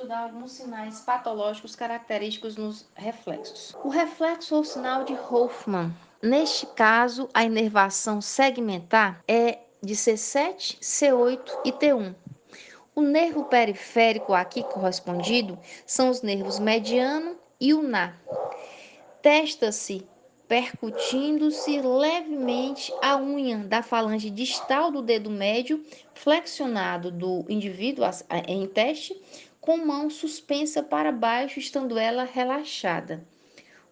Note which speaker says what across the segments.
Speaker 1: estudar alguns sinais patológicos característicos nos reflexos. O reflexo ou sinal de Hoffmann. Neste caso, a inervação segmentar é de C7, C8 e T1. O nervo periférico aqui correspondido são os nervos mediano e ulnar. Testa-se percutindo-se levemente a unha da falange distal do dedo médio flexionado do indivíduo em teste, com mão suspensa para baixo, estando ela relaxada.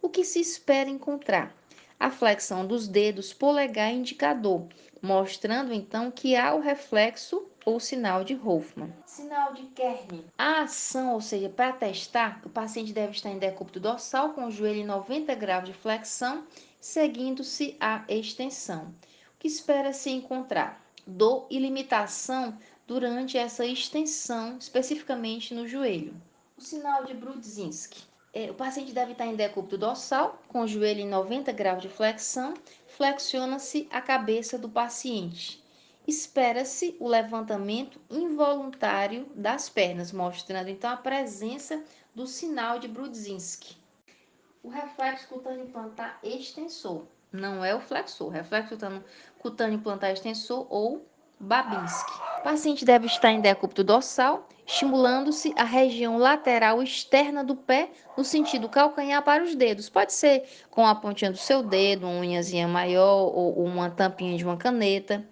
Speaker 1: O que se espera encontrar? A flexão dos dedos polegar e indicador, mostrando então que há o reflexo ou sinal de Hoffmann. Sinal de Kern. A ação, ou seja, para testar, o paciente deve estar em decúbito dorsal com o joelho em 90 graus de flexão, seguindo-se a extensão. O que espera-se encontrar? Dor e limitação durante essa extensão, especificamente no joelho. O sinal de Brudzinski. O paciente deve estar em decúbito dorsal, com o joelho em 90 graus de flexão, flexiona-se a cabeça do paciente. Espera-se o levantamento involuntário das pernas, mostrando então a presença do sinal de Brudzinski. O reflexo cutâneo plantar extensor, não é o flexor, reflexo cutâneo plantar extensor ou Babinski. O paciente deve estar em decúbito dorsal, estimulando-se a região lateral externa do pé no sentido calcanhar para os dedos. Pode ser com a pontinha do seu dedo, uma unhazinha maior ou uma tampinha de uma caneta.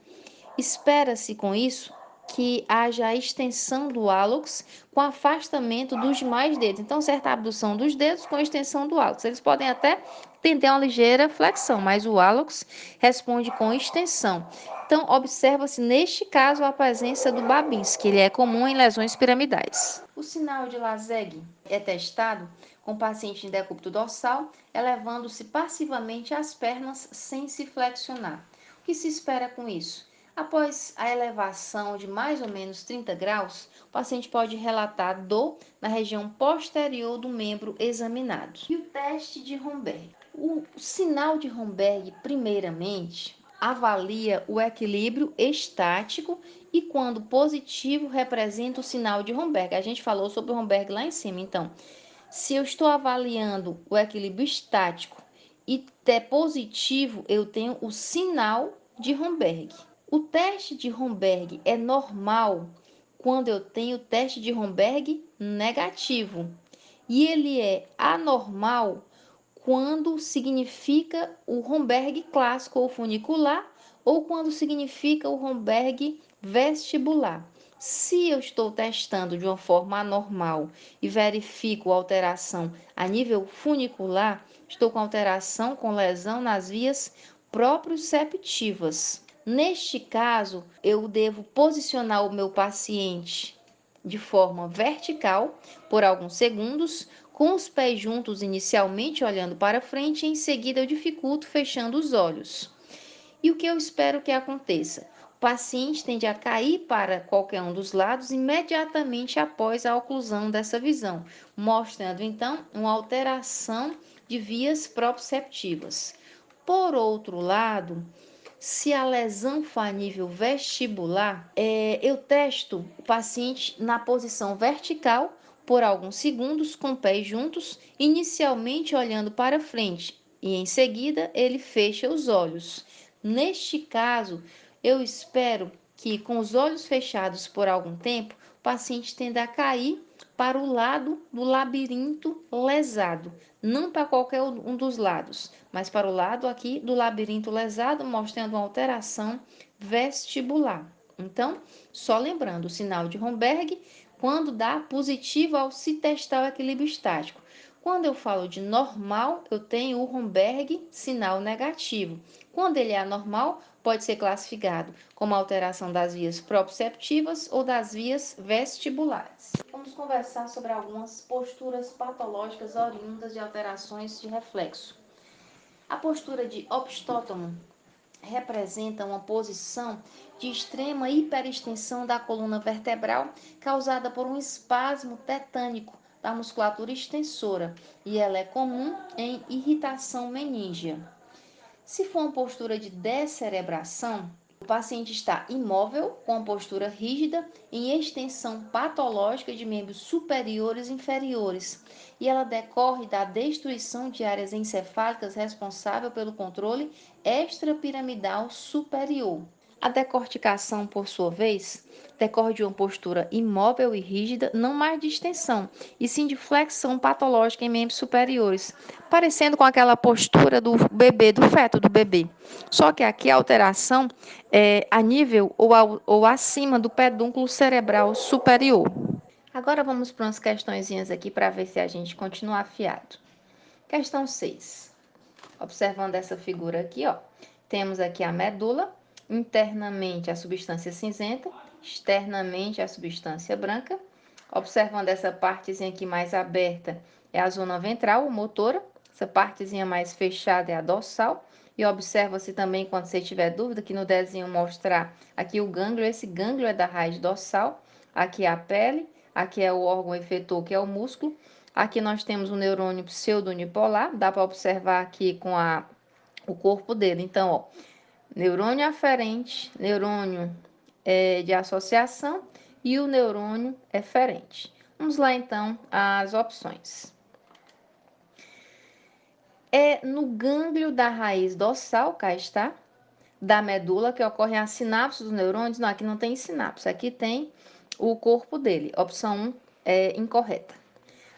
Speaker 1: Espera-se com isso que haja a extensão do hálux com afastamento dos demais dedos. Então, certa abdução dos dedos com extensão do hálux. Eles podem até tentar uma ligeira flexão, mas o hálux responde com extensão. Então, observa-se neste caso a presença do Babinski, ele é comum em lesões piramidais. O sinal de Lazeg é testado com o paciente em decúbito dorsal, elevando-se passivamente as pernas sem se flexionar. O que se espera com isso? Após a elevação de mais ou menos 30 graus, o paciente pode relatar dor na região posterior do membro examinado. E o teste de Romberg? O sinal de Romberg, primeiramente, avalia o equilíbrio estático e, quando positivo, representa o sinal de Romberg. A gente falou sobre o Romberg lá em cima. Então, se eu estou avaliando o equilíbrio estático e é positivo, eu tenho o sinal de Romberg. O teste de Romberg é normal quando eu tenho teste de Romberg negativo. E ele é anormal quando significa o Romberg clássico ou funicular ou quando significa o Romberg vestibular. Se eu estou testando de uma forma anormal e verifico alteração a nível funicular, estou com alteração com lesão nas vias proprioceptivas. Neste caso, eu devo posicionar o meu paciente de forma vertical por alguns segundos, com os pés juntos inicialmente olhando para frente e em seguida eu dificulto fechando os olhos. E o que eu espero que aconteça? O paciente tende a cair para qualquer um dos lados imediatamente após a oclusão dessa visão, mostrando então uma alteração de vias proprioceptivas. Por outro lado, se a lesão for a nível vestibular, eu testo o paciente na posição vertical por alguns segundos com pés juntos, inicialmente olhando para frente e em seguida ele fecha os olhos. Neste caso, eu espero que com os olhos fechados por algum tempo, o paciente tenda a cair para o lado do labirinto lesado, não para qualquer um dos lados, mas para o lado aqui do labirinto lesado, mostrando uma alteração vestibular. Então, só lembrando, o sinal de Romberg, quando dá positivo ao se testar o equilíbrio estático. Quando eu falo de normal, eu tenho o Romberg sinal negativo. Quando ele é anormal, pode ser classificado como alteração das vias proprioceptivas ou das vias vestibulares. Vamos conversar sobre algumas posturas patológicas oriundas de alterações de reflexo. A postura de Opstótomo representa uma posição de extrema hiperextensão da coluna vertebral causada por um espasmo tetânico da musculatura extensora e ela é comum em irritação meníngea. Se for uma postura de descerebração, O paciente está imóvel, com a postura rígida, em extensão patológica de membros superiores e inferiores, e ela decorre da destruição de áreas encefálicas responsável pelo controle extrapiramidal superior. A decorticação, por sua vez, decorre de uma postura imóvel e rígida, não mais de extensão, e sim de flexão patológica em membros superiores, parecendo com aquela postura do bebê, do feto do bebê. Só que aqui a alteração é a nível ou acima do pedúnculo cerebral superior. Agora vamos para umas questõezinhas aqui para ver se a gente continua afiado. Questão 6. Observando essa figura aqui, ó, temos aqui a medula, internamente a substância cinzenta, externamente a substância branca. Observando essa partezinha aqui mais aberta, é a zona ventral, motora. Essa partezinha mais fechada é a dorsal. E observa-se também, quando você tiver dúvida, que no desenho mostrar aqui o gânglio. Esse gânglio é da raiz dorsal. Aqui é a pele, aqui é o órgão efetor, que é o músculo. Aqui nós temos o neurônio pseudonipolar, dá para observar aqui com o corpo dele. Então, ó, neurônio aferente, neurônio de associação e o neurônio eferente. Vamos lá, então, as opções. É no gânglio da raiz dorsal, cá está, da medula, que ocorrem as sinapses dos neurônios. Não, aqui não tem sinapse, aqui tem o corpo dele. Opção 1 é incorreta.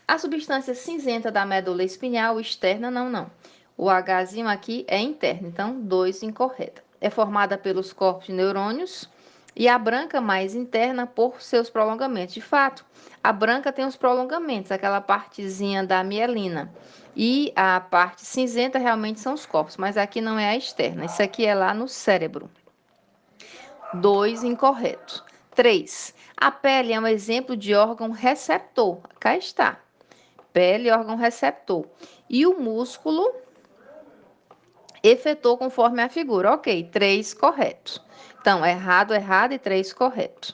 Speaker 1: A substância cinzenta da medula espinhal externa, não. O Hzinho aqui é interno, então 2 incorreta. É formada pelos corpos de neurônios e a branca mais interna por seus prolongamentos. De fato, a branca tem os prolongamentos, aquela partezinha da mielina. E a parte cinzenta realmente são os corpos, mas aqui não é a externa. Isso aqui é lá no cérebro. 2 incorreto. 3. A pele é um exemplo de órgão receptor. Cá está. Pele, órgão receptor. E o músculo, efetor conforme a figura. Ok, 3 correto. Então, errado e 3 correto.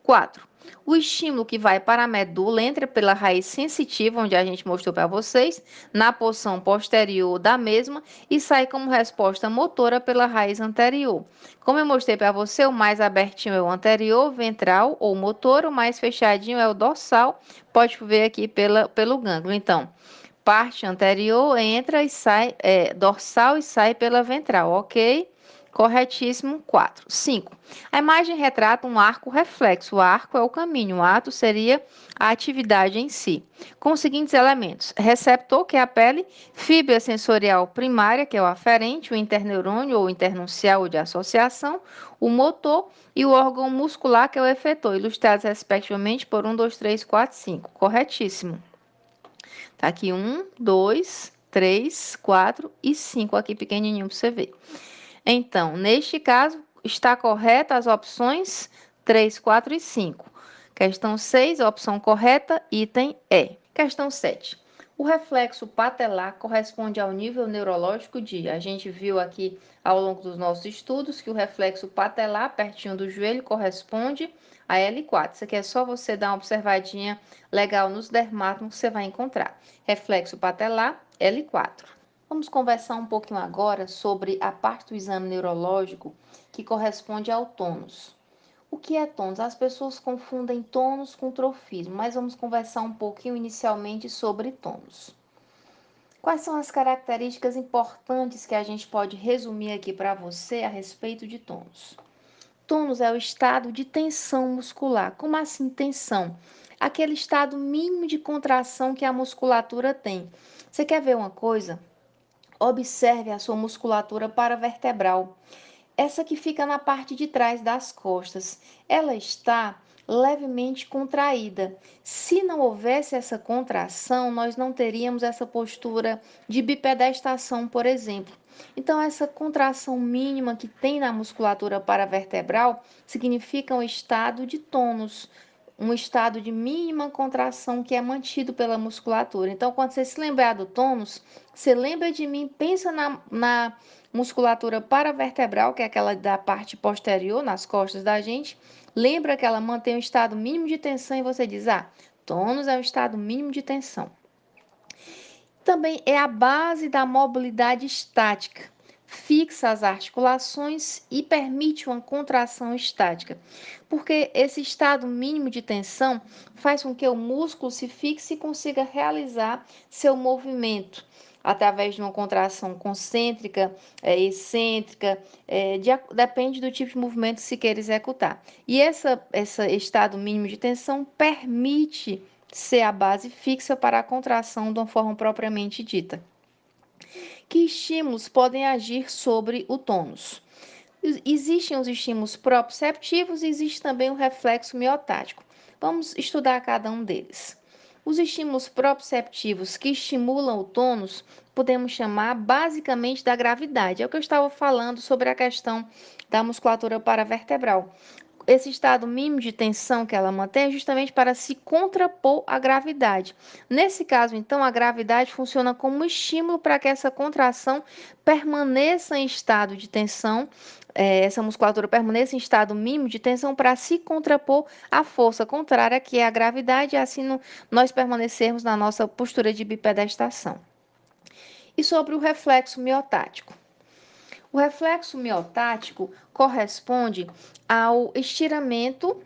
Speaker 1: 4. O estímulo que vai para a medula entra pela raiz sensitiva, onde a gente mostrou para vocês, na porção posterior da mesma e sai como resposta motora pela raiz anterior. Como eu mostrei para você, o mais abertinho é o anterior, ventral ou motor, o mais fechadinho é o dorsal. Pode ver aqui pelo gânglio. Então, parte anterior entra e sai, dorsal e sai pela ventral, ok? Corretíssimo, 4. 5. A imagem retrata um arco reflexo. O arco é o caminho, o ato seria a atividade em si. Com os seguintes elementos: receptor, que é a pele, fibra sensorial primária, que é o aferente, o interneurônio ou internuncial ou de associação, o motor e o órgão muscular, que é o efetor, ilustrados respectivamente por 1, 2, 3, 4, 5. Corretíssimo. Tá aqui 1, 2, 3, 4 e 5 aqui pequenininho para você ver. Então, neste caso, está correta as opções 3, 4 e 5. Questão 6, opção correta, item E. Questão 7. O reflexo patelar corresponde ao nível neurológico de... A gente viu aqui ao longo dos nossos estudos que o reflexo patelar, pertinho do joelho, corresponde a L4. Isso aqui é só você dar uma observadinha legal nos dermatos que você vai encontrar. Reflexo patelar, L4. Vamos conversar um pouquinho agora sobre a parte do exame neurológico que corresponde ao tônus. O que é tônus? As pessoas confundem tônus com trofismo, mas vamos conversar um pouquinho inicialmente sobre tônus. Quais são as características importantes que a gente pode resumir aqui para você a respeito de tônus? Tônus é o estado de tensão muscular. Como assim tensão? Aquele estado mínimo de contração que a musculatura tem. Você quer ver uma coisa? Observe a sua musculatura paravertebral. Essa que fica na parte de trás das costas. Ela está levemente contraída. Se não houvesse essa contração, nós não teríamos essa postura de bipedestação, por exemplo. Então, essa contração mínima que tem na musculatura paravertebral significa um estado de tônus, um estado de mínima contração que é mantido pela musculatura. Então, quando você se lembrar do tônus, você lembra de mim, pensa na musculatura paravertebral, que é aquela da parte posterior, nas costas da gente. Lembra que ela mantém um estado mínimo de tensão e você diz, tônus é o estado mínimo de tensão. Também é a base da mobilidade estática. fixa as articulações e permite uma contração estática, porque esse estado mínimo de tensão faz com que o músculo se fixe e consiga realizar seu movimento através de uma contração concêntrica, excêntrica, depende do tipo de movimento que se queira executar. E esse estado mínimo de tensão permite ser a base fixa para a contração de uma forma propriamente dita. Que estímulos podem agir sobre o tônus? Existem os estímulos proprioceptivos e existe também o reflexo miotático. Vamos estudar cada um deles. Os estímulos proprioceptivos que estimulam o tônus podemos chamar basicamente da gravidade. É o que eu estava falando sobre a questão da musculatura paravertebral. Esse estado mínimo de tensão que ela mantém é justamente para se contrapor à gravidade. Nesse caso, então, a gravidade funciona como estímulo para que essa contração permaneça em estado de tensão, essa musculatura permaneça em estado mínimo de tensão para se contrapor à força contrária, que é a gravidade, e assim nós permanecermos na nossa postura de bipedestação. E sobre o reflexo miotático. O reflexo miotático corresponde ao estiramento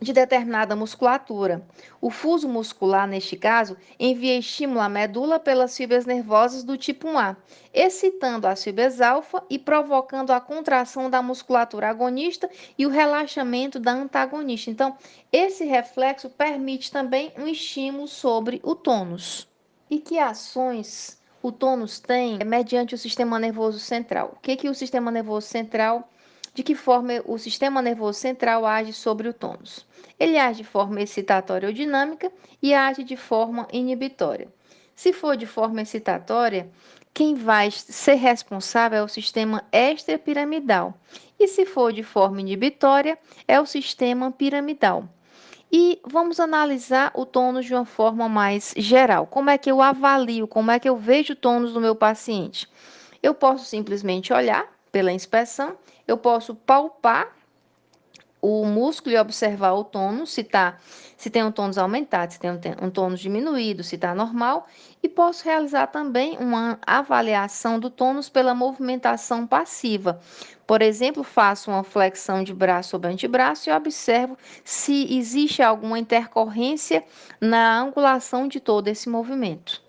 Speaker 1: de determinada musculatura. O fuso muscular, neste caso, envia estímulo à medula pelas fibras nervosas do tipo 1A, excitando as fibras alfa e provocando a contração da musculatura agonista e o relaxamento da antagonista. Então, esse reflexo permite também um estímulo sobre o tônus. E que ações o tônus tem mediante o sistema nervoso central? O que o sistema nervoso central, de que forma o sistema nervoso central age sobre o tônus? Ele age de forma excitatória ou dinâmica e age de forma inibitória. Se for de forma excitatória, quem vai ser responsável é o sistema extrapiramidal. E se for de forma inibitória, é o sistema piramidal. E vamos analisar o tônus de uma forma mais geral. Como é que eu avalio, como é que eu vejo o tônus do meu paciente? Eu posso simplesmente olhar pela inspeção, eu posso palpar o músculo e observar o tônus, se tem um tônus aumentado, se tem um tônus diminuído, se está normal, e posso realizar também uma avaliação do tônus pela movimentação passiva. Por exemplo, faço uma flexão de braço sobre antebraço e observo se existe alguma intercorrência na angulação de todo esse movimento.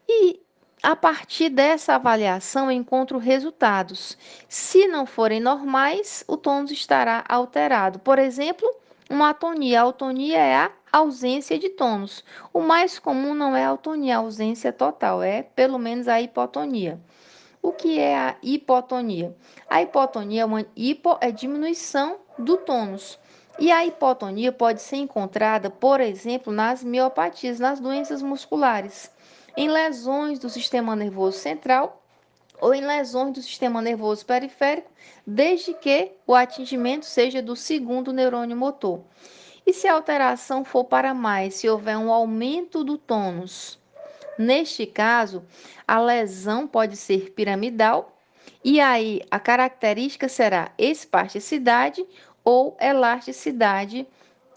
Speaker 1: E a partir dessa avaliação, eu encontro resultados. Se não forem normais, o tônus estará alterado. Por exemplo, uma atonia. A atonia é a ausência de tônus. O mais comum não é a atonia, a ausência total, é pelo menos a hipotonia. O que é a hipotonia? A hipotonia é diminuição do tônus. E a hipotonia pode ser encontrada, por exemplo, nas miopatias, nas doenças musculares, em lesões do sistema nervoso central ou em lesões do sistema nervoso periférico, desde que o atingimento seja do segundo neurônio motor. E se a alteração for para mais, se houver um aumento do tônus? Neste caso, a lesão pode ser piramidal e aí a característica será espasticidade ou elasticidade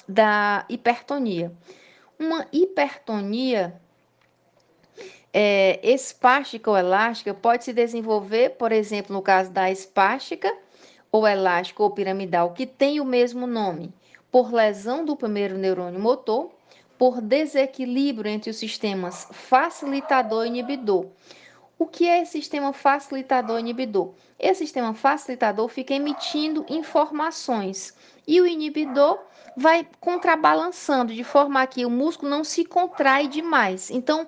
Speaker 1: da hipertonia. Uma hipertonia espástica ou elástica pode se desenvolver, por exemplo, no caso da espástica ou elástica ou piramidal, que tem o mesmo nome, por lesão do primeiro neurônio motor, por desequilíbrio entre os sistemas facilitador e inibidor. O que é esse sistema facilitador e inibidor? Esse sistema facilitador fica emitindo informações e o inibidor vai contrabalançando de forma que o músculo não se contrai demais. Então,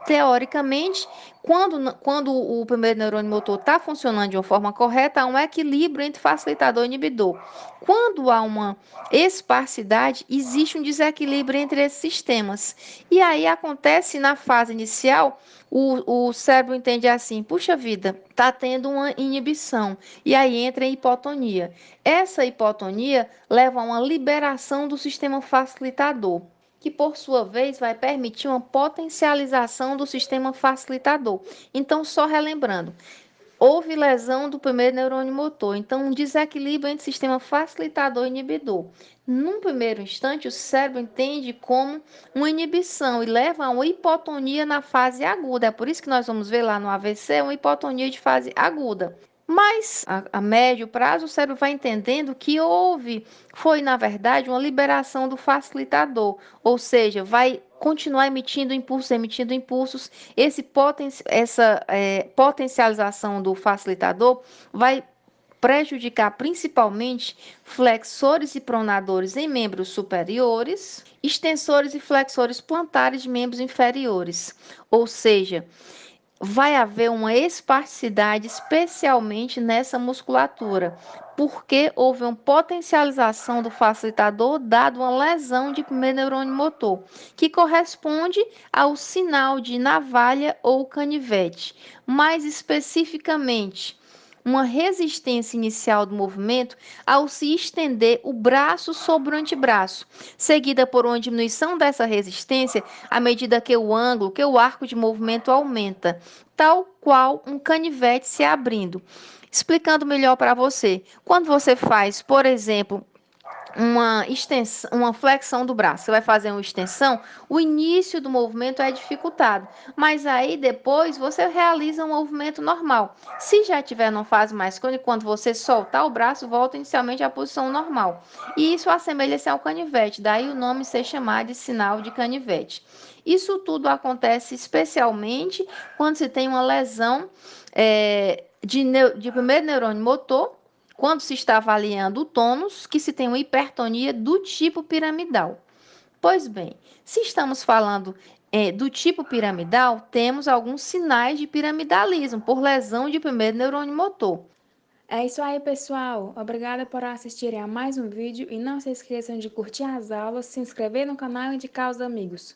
Speaker 1: teoricamente, quando o primeiro neurônio motor está funcionando de uma forma correta, há um equilíbrio entre facilitador e inibidor. Quando há uma esparsidade, existe um desequilíbrio entre esses sistemas. E aí acontece na fase inicial, o cérebro entende assim, puxa vida, está tendo uma inibição. E aí entra em hipotonia. Essa hipotonia leva a uma liberação do sistema facilitador, que por sua vez vai permitir uma potencialização do sistema facilitador. Então, só relembrando, houve lesão do primeiro neurônio motor. Então, um desequilíbrio entre sistema facilitador e inibidor. Num primeiro instante, o cérebro entende como uma inibição e leva a uma hipotonia na fase aguda. É por isso que nós vamos ver lá no AVC uma hipotonia de fase aguda. Mas a médio prazo o cérebro vai entendendo que foi na verdade uma liberação do facilitador, ou seja, vai continuar emitindo impulsos. Essa potencialização do facilitador vai prejudicar principalmente flexores e pronadores em membros superiores, extensores e flexores plantares de membros inferiores, ou seja, vai haver uma espasticidade, especialmente nessa musculatura, porque houve uma potencialização do facilitador dado uma lesão de primeiro neurônio motor, que corresponde ao sinal de navalha ou canivete. Mais especificamente, uma resistência inicial do movimento ao se estender o braço sobre o antebraço, seguida por uma diminuição dessa resistência à medida que o arco de movimento aumenta, tal qual um canivete se abrindo. Explicando melhor para você, quando você faz, por exemplo, uma flexão do braço, você vai fazer uma extensão, o início do movimento é dificultado, mas aí depois você realiza um movimento normal. Se já tiver numa fase mais crônica, quando você soltar o braço, volta inicialmente à posição normal. E isso assemelha-se ao canivete, daí o nome ser chamado de sinal de canivete. Isso tudo acontece especialmente quando se tem uma lesão de primeiro neurônio motor, quando se está avaliando o tônus, que se tem uma hipertonia do tipo piramidal. Pois bem, se estamos falando do tipo piramidal, temos alguns sinais de piramidalismo por lesão de primeiro neurônio motor.
Speaker 2: É isso aí, pessoal. Obrigada por assistirem a mais um vídeo e não se esqueçam de curtir as aulas, se inscrever no canal e indicar aos amigos.